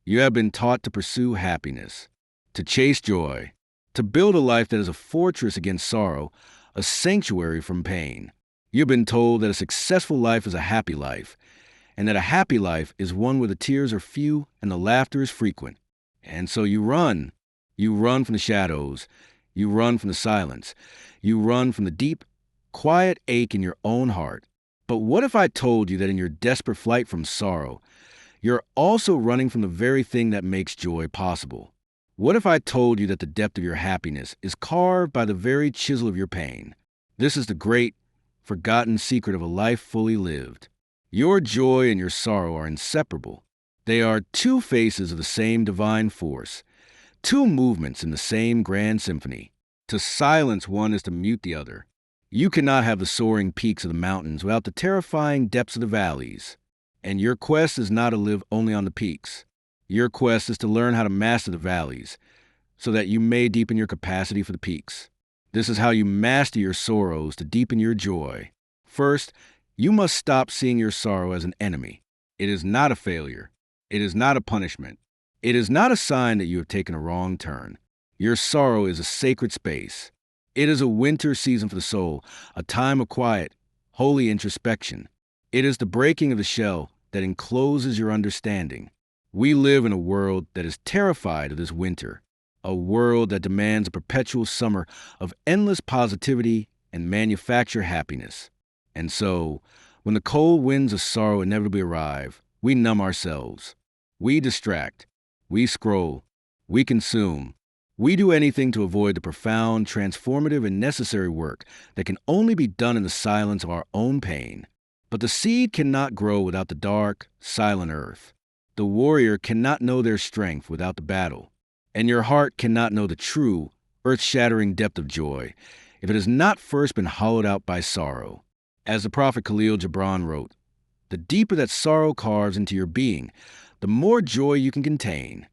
You have been taught to pursue happiness, to chase joy, to build a life that is a fortress against sorrow, a sanctuary from pain. You've been told that a successful life is a happy life, and that a happy life is one where the tears are few and the laughter is frequent. And so you run. You run from the shadows. You run from the silence. You run from the deep, quiet ache in your own heart. But what if I told you that in your desperate flight from sorrow, you're also running from the very thing that makes joy possible? What if I told you that the depth of your happiness is carved by the very chisel of your pain? This is the great, forgotten secret of a life fully lived. Your joy and your sorrow are inseparable. They are two faces of the same divine force, two movements in the same grand symphony. To silence one is to mute the other. You cannot have the soaring peaks of the mountains without the terrifying depths of the valleys. And your quest is not to live only on the peaks. Your quest is to learn how to master the valleys, so that you may deepen your capacity for the peaks. This is how you master your sorrows to deepen your joy. First, you must stop seeing your sorrow as an enemy. It is not a failure. It is not a punishment. It is not a sign that you have taken a wrong turn. Your sorrow is a sacred space. It is a winter season for the soul, a time of quiet, holy introspection. It is the breaking of the shell that encloses your understanding. We live in a world that is terrified of this winter, a world that demands a perpetual summer of endless positivity and manufactured happiness. And so, when the cold winds of sorrow inevitably arrive, we numb ourselves. We distract. We scroll. We consume. We do anything to avoid the profound, transformative, and necessary work that can only be done in the silence of our own pain. But the seed cannot grow without the dark, silent earth. The warrior cannot know their strength without the battle. And your heart cannot know the true, earth-shattering depth of joy if it has not first been hollowed out by sorrow. As the prophet Khalil Gibran wrote, "The deeper that sorrow carves into your being, the more joy you can contain."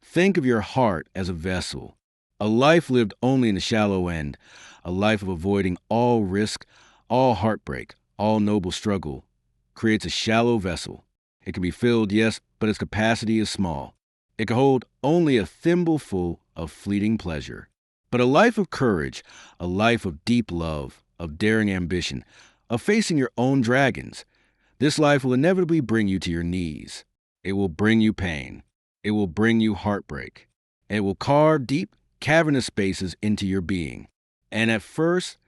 Think of your heart as a vessel, a life lived only in the shallow end, a life of avoiding all risk, all heartbreak, all noble struggle, creates a shallow vessel. It can be filled, yes, but its capacity is small. It can hold only a thimbleful of fleeting pleasure. But a life of courage, a life of deep love, of daring ambition, of facing your own dragons, this life will inevitably bring you to your knees. It will bring you pain. It will bring you heartbreak. And it will carve deep, cavernous spaces into your being. And at first,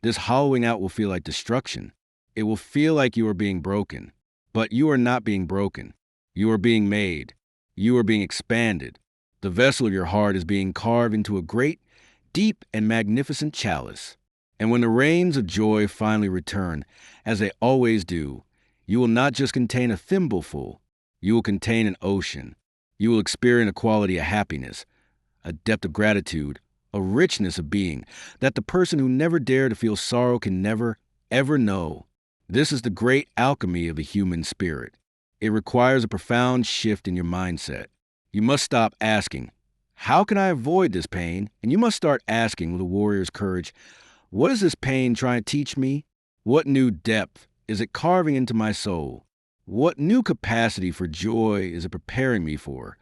this hollowing out will feel like destruction. It will feel like you are being broken. But you are not being broken. You are being made. You are being expanded. The vessel of your heart is being carved into a great, deep, and magnificent chalice. And when the rains of joy finally return, as they always do, you will not just contain a thimbleful. You will contain an ocean. You will experience a quality of happiness, a depth of gratitude, a richness of being that the person who never dared to feel sorrow can never, ever know. This is the great alchemy of the human spirit. It requires a profound shift in your mindset. You must stop asking, "How can I avoid this pain?" And you must start asking with a warrior's courage, "What is this pain trying to teach me? What new depth is it carving into my soul? What new capacity for joy is it preparing me for?"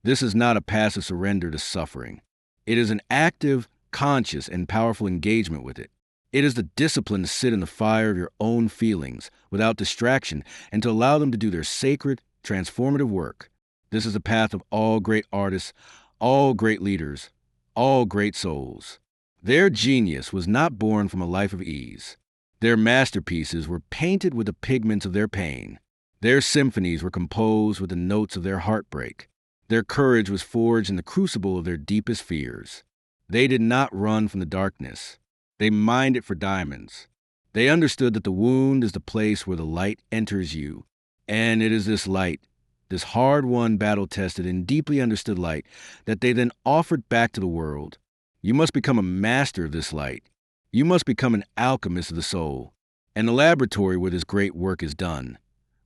This is not a passive surrender to suffering. It is an active, conscious, and powerful engagement with it. It is the discipline to sit in the fire of your own feelings without distraction and to allow them to do their sacred, transformative work. This is the path of all great artists, all great leaders, all great souls. Their genius was not born from a life of ease. Their masterpieces were painted with the pigments of their pain. Their symphonies were composed with the notes of their heartbreak. Their courage was forged in the crucible of their deepest fears. They did not run from the darkness. They mined it for diamonds. They understood that the wound is the place where the light enters you. And it is this light, this hard-won, battle-tested, and deeply understood light, that they then offered back to the world. You must become a master of this light. You must become an alchemist of the soul, and the laboratory where this great work is done.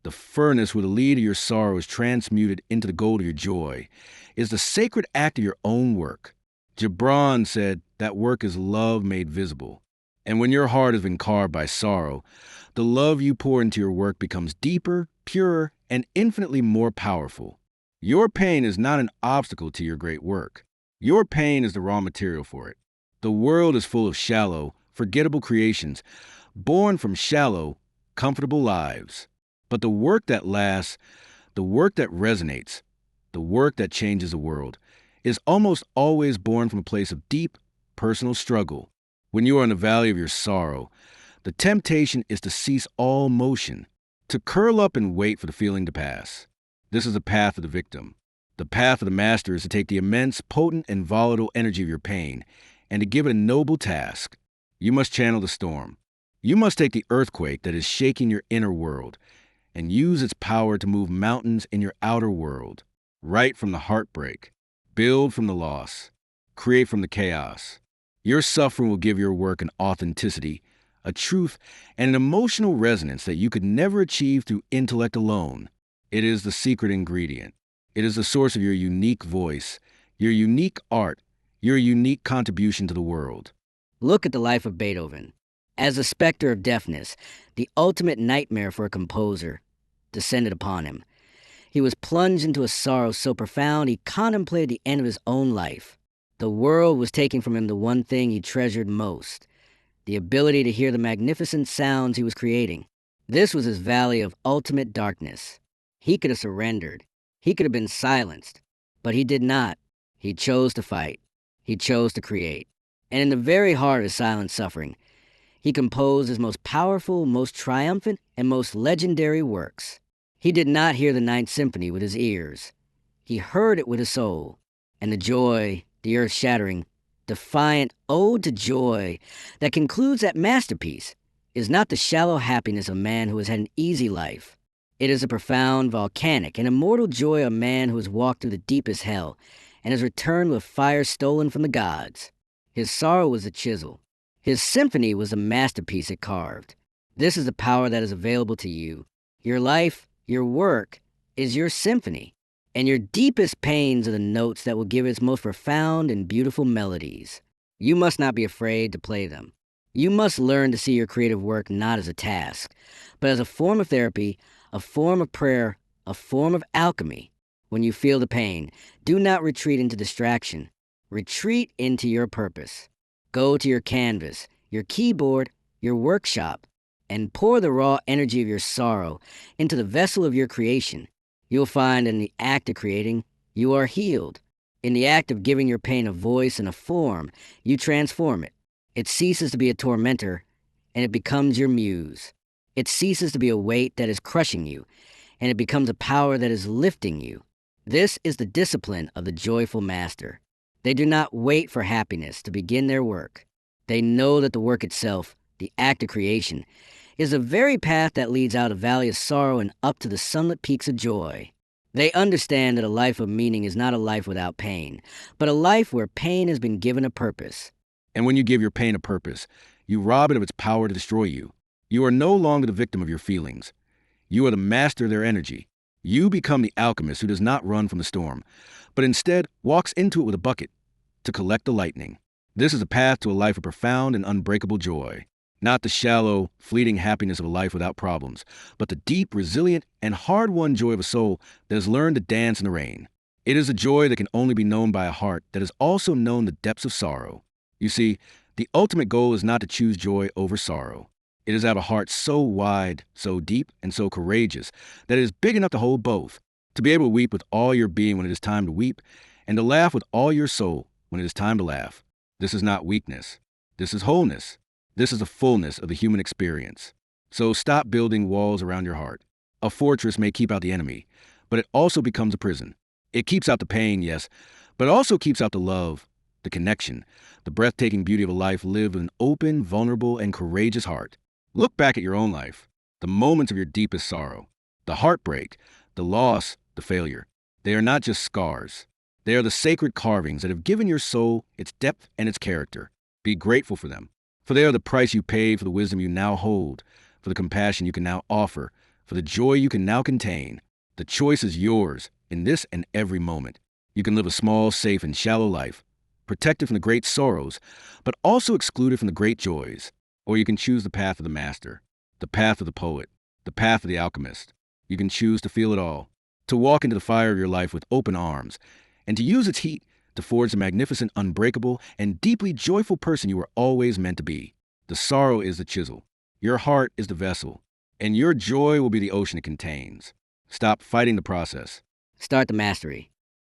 The furnace where the lead of your sorrow is transmuted into the gold of your joy is the sacred act of your own work. Gibran said that work is love made visible. And when your heart has been carved by sorrow, the love you pour into your work becomes deeper, purer, and infinitely more powerful. Your pain is not an obstacle to your great work. Your pain is the raw material for it. The world is full of shallow, forgettable creations, born from shallow, comfortable lives. But the work that lasts, the work that resonates, the work that changes the world, is almost always born from a place of deep, personal struggle. When you are in the valley of your sorrow, the temptation is to cease all motion, to curl up and wait for the feeling to pass. This is the path of the victim. The path of the master is to take the immense, potent, and volatile energy of your pain and to give it a noble task. You must channel the storm. You must take the earthquake that is shaking your inner world and use its power to move mountains in your outer world. Write from the heartbreak. Build from the loss. Create from the chaos. Your suffering will give your work an authenticity, a truth, and an emotional resonance that you could never achieve through intellect alone. It is the secret ingredient. It is the source of your unique voice, your unique art, your unique contribution to the world. Look at the life of Beethoven. As the specter of deafness, the ultimate nightmare for a composer, descended upon him. He was plunged into a sorrow so profound he contemplated the end of his own life. The world was taking from him the one thing he treasured most, the ability to hear the magnificent sounds he was creating. This was his valley of ultimate darkness. He could have surrendered. He could have been silenced. But he did not. He chose to fight. He chose to create. And in the very heart of his silent suffering, he composed his most powerful, most triumphant, and most legendary works. He did not hear the Ninth Symphony with his ears. He heard it with his soul. And the joy, the earth-shattering, defiant ode to joy that concludes that masterpiece is not the shallow happiness of a man who has had an easy life. It is a profound, volcanic, and immortal joy of a man who has walked through the deepest hell and has returned with fire stolen from the gods. His sorrow was a chisel. His symphony was a masterpiece it carved. This is the power that is available to you. Your life, your work, is your symphony, and your deepest pains are the notes that will give its most profound and beautiful melodies. You must not be afraid to play them. You must learn to see your creative work not as a task, but as a form of therapy, a form of prayer, a form of alchemy. When you feel the pain, do not retreat into distraction. Retreat into your purpose. Go to your canvas, your keyboard, your workshop, and pour the raw energy of your sorrow into the vessel of your creation. You'll find in the act of creating, you are healed. In the act of giving your pain a voice and a form, you transform it. It ceases to be a tormentor, and it becomes your muse. It ceases to be a weight that is crushing you, and it becomes a power that is lifting you. This is the discipline of the joyful master. They do not wait for happiness to begin their work. They know that the work itself, the act of creation, is the very path that leads out of the valley of sorrow and up to the sunlit peaks of joy. They understand that a life of meaning is not a life without pain, but a life where pain has been given a purpose. And when you give your pain a purpose, you rob it of its power to destroy you. You are no longer the victim of your feelings. You are the master of their energy. You become the alchemist who does not run from the storm, but instead walks into it with a bucket to collect the lightning. This is a path to a life of profound and unbreakable joy. Not the shallow, fleeting happiness of a life without problems, but the deep, resilient, and hard-won joy of a soul that has learned to dance in the rain. It is a joy that can only be known by a heart that has also known the depths of sorrow. You see, the ultimate goal is not to choose joy over sorrow. It is to have a heart so wide, so deep, and so courageous that it is big enough to hold both, to be able to weep with all your being when it is time to weep, and to laugh with all your soul when it is time to laugh. This is not weakness. This is wholeness. This is the fullness of the human experience. So stop building walls around your heart. A fortress may keep out the enemy, but it also becomes a prison. It keeps out the pain, yes, but it also keeps out the love, the connection, the breathtaking beauty of a life lived with an open, vulnerable, and courageous heart. Look back at your own life, the moments of your deepest sorrow, the heartbreak, the loss, the failure. They are not just scars. They are the sacred carvings that have given your soul its depth and its character. Be grateful for them, for they are the price you paid for the wisdom you now hold, for the compassion you can now offer, for the joy you can now contain. The choice is yours in this and every moment. You can live a small, safe, and shallow life, protected from the great sorrows, but also excluded from the great joys. Or you can choose the path of the master, the path of the poet, the path of the alchemist. You can choose to feel it all. to walk into the fire of your life with open arms, and to use its heat to forge the magnificent, unbreakable, and deeply joyful person you were always meant to be. The sorrow is the chisel, your heart is the vessel, and your joy will be the ocean it contains. Stop fighting the process. Start the mastery.